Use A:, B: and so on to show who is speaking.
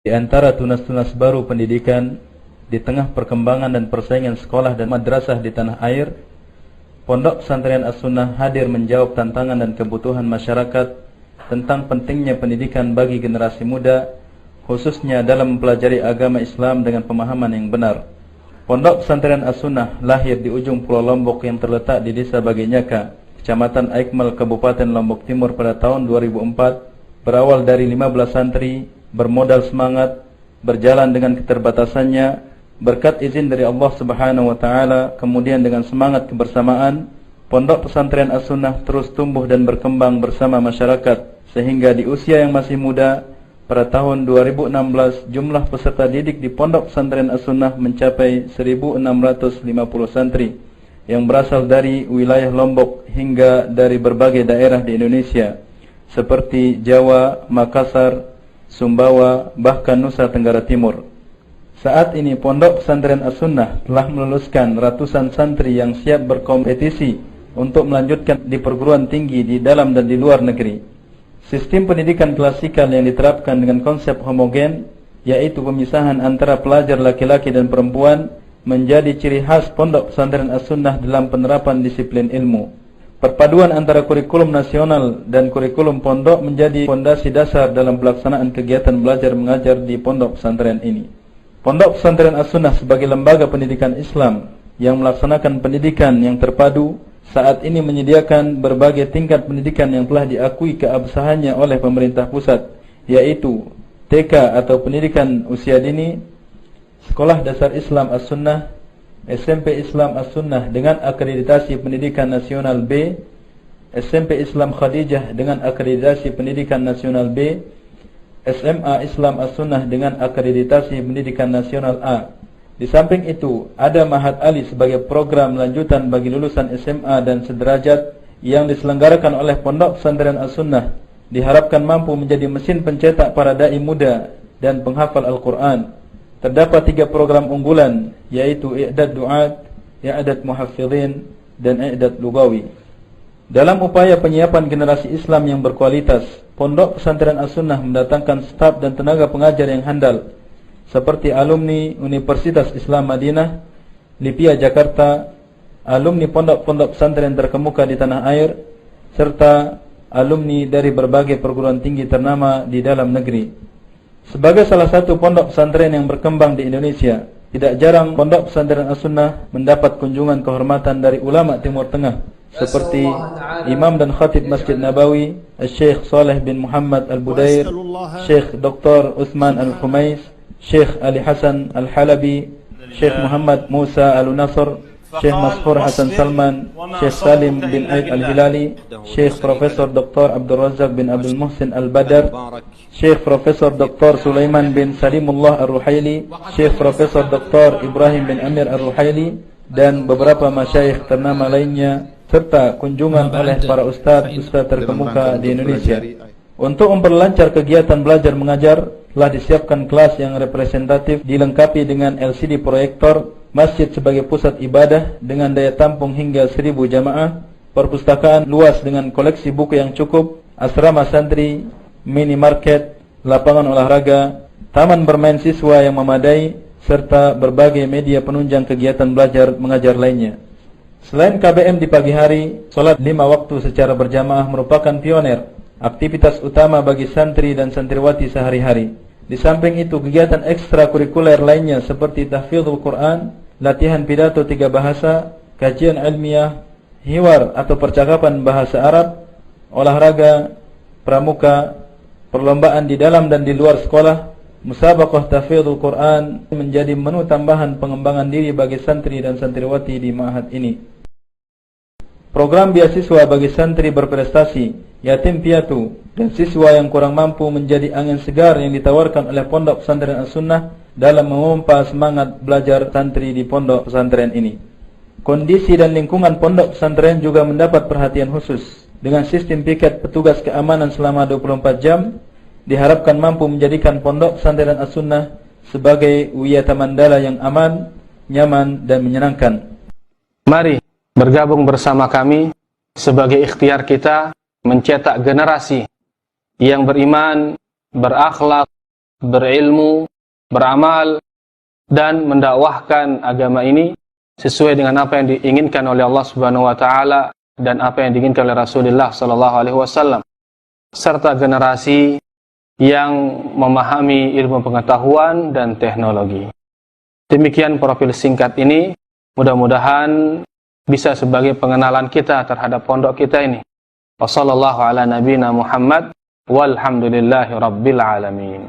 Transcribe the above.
A: Di antara tunas-tunas baru pendidikan di tengah perkembangan dan persaingan sekolah dan madrasah di tanah air, Pondok Pesantren As-Sunnah hadir menjawab tantangan dan kebutuhan masyarakat tentang pentingnya pendidikan bagi generasi muda, khususnya dalam mempelajari agama Islam dengan pemahaman yang benar. Pondok Pesantren As-Sunnah lahir di ujung Pulau Lombok yang terletak di Desa Baginyaka, Kecamatan Aikmal, Kabupaten Lombok Timur pada tahun 2004, berawal dari 15 santri, bermodal semangat, berjalan dengan keterbatasannya, berkat izin dari Allah Subhanahu wa taala, kemudian dengan semangat kebersamaan, Pondok Pesantren As-Sunnah terus tumbuh dan berkembang bersama masyarakat, sehingga di usia yang masih muda, pada tahun 2016 jumlah peserta didik di Pondok Pesantren As-Sunnah mencapai 1.650 santri yang berasal dari wilayah Lombok hingga dari berbagai daerah di Indonesia seperti Jawa, Makassar, Sumbawa, bahkan Nusa Tenggara Timur. Saat ini Pondok Pesantren As-Sunnah telah meluluskan ratusan santri yang siap berkompetisi untuk melanjutkan di perguruan tinggi di dalam dan di luar negeri. Sistem pendidikan klasikal yang diterapkan dengan konsep homogen, yaitu pemisahan antara pelajar laki-laki dan perempuan, menjadi ciri khas Pondok Pesantren As-Sunnah dalam penerapan disiplin ilmu. Perpaduan antara kurikulum nasional dan kurikulum pondok menjadi fondasi dasar dalam pelaksanaan kegiatan belajar mengajar di pondok pesantren ini. Pondok Pesantren As-Sunnah sebagai lembaga pendidikan Islam yang melaksanakan pendidikan yang terpadu, saat ini menyediakan berbagai tingkat pendidikan yang telah diakui keabsahannya oleh pemerintah pusat, yaitu TK atau pendidikan usia dini, Sekolah Dasar Islam As-Sunnah, SMP Islam As-Sunnah dengan akreditasi pendidikan nasional B, SMP Islam Khadijah dengan akreditasi pendidikan nasional B, SMA Islam As-Sunnah dengan akreditasi pendidikan nasional A. Di samping itu, ada Ma'had Ali sebagai program lanjutan bagi lulusan SMA dan sederajat yang diselenggarakan oleh Pondok Pesantren As-Sunnah, diharapkan mampu menjadi mesin pencetak para dai muda dan penghafal Al-Quran. Terdapat 3 program unggulan, yaitu I'dad Du'at, I'dad Muhaffidzin, dan I'dad Lugawi. Dalam upaya penyiapan generasi Islam yang berkualitas, Pondok Pesantren As-Sunnah mendatangkan staf dan tenaga pengajar yang handal, seperti alumni Universitas Islam Madinah, Lipia Jakarta, alumni pondok-pondok pesantren terkemuka di tanah air, serta alumni dari berbagai perguruan tinggi ternama di dalam negeri. Sebagai salah satu pondok pesantren yang berkembang di Indonesia, tidak jarang Pondok Pesantren As-Sunnah mendapat kunjungan kehormatan dari ulama Timur Tengah seperti Imam dan Khatib Masjid Nabawi, Syekh Saleh bin Muhammad Al-Budair, Syekh Dr. Utsman Al-Khumais, Syekh Ali Hasan Al-Halabi, Syekh Muhammad Musa Al-Nasr, Syekh Masfur Hasan Salman, Syekh Salim bin Aid Al-Hilali, Syekh Profesor Dr. Abdul Razak bin Abdul Muhsin Al-Badar, Syekh Profesor Dr. Sulaiman bin Salimullah Ar-Ruhaili, Syekh Profesor Dr. Ibrahim bin Amir Ar-Ruhaili, dan beberapa masyayikh ternama lainnya, serta kunjungan oleh para ustadz terkemuka di Indonesia. Untuk memperlancar kegiatan belajar mengajar, telah disiapkan kelas yang representatif dilengkapi dengan LCD proyektor, masjid sebagai pusat ibadah dengan daya tampung hingga 1000 jamaah, perpustakaan luas dengan koleksi buku yang cukup, asrama santri, minimarket, lapangan olahraga, taman bermain siswa yang memadai, serta berbagai media penunjang kegiatan belajar mengajar lainnya. Selain KBM di pagi hari, sholat 5 waktu secara berjamaah merupakan pioner, aktivitas utama bagi santri dan santriwati sehari-hari. Di samping itu, kegiatan ekstrakurikuler lainnya seperti tahfidzul Quran, latihan pidato 3 bahasa, kajian ilmiah, hiwar atau percakapan bahasa Arab, olahraga, pramuka, perlombaan di dalam dan di luar sekolah, musabaqah tahfidzul Quran menjadi menu tambahan pengembangan diri bagi santri dan santriwati di ma'had ini. Program beasiswa bagi santri berprestasi, yatim piatu, dan siswa yang kurang mampu menjadi angin segar yang ditawarkan oleh Pondok Pesantren As-Sunnah dalam memompa semangat belajar santri di pondok pesantren ini. Kondisi dan lingkungan pondok pesantren juga mendapat perhatian khusus. Dengan sistem piket petugas keamanan selama 24 jam, diharapkan mampu menjadikan Pondok Pesantren As-Sunnah sebagai wiyata mandala yang aman, nyaman, dan menyenangkan.
B: Mari bergabung bersama kami sebagai ikhtiar kita mencetak generasi yang beriman, berakhlak, berilmu, beramal, dan mendakwahkan agama ini sesuai dengan apa yang diinginkan oleh Allah Subhanahu wa taala dan apa yang diinginkan oleh Rasulullah sallallahu alaihi wasallam, serta generasi yang memahami ilmu pengetahuan dan teknologi. Demikian profil singkat ini, mudah-mudahan bisa sebagai pengenalan kita terhadap pondok kita ini. Wassallallahu ala nabiyina Muhammad walhamdulillahi rabbil alamin.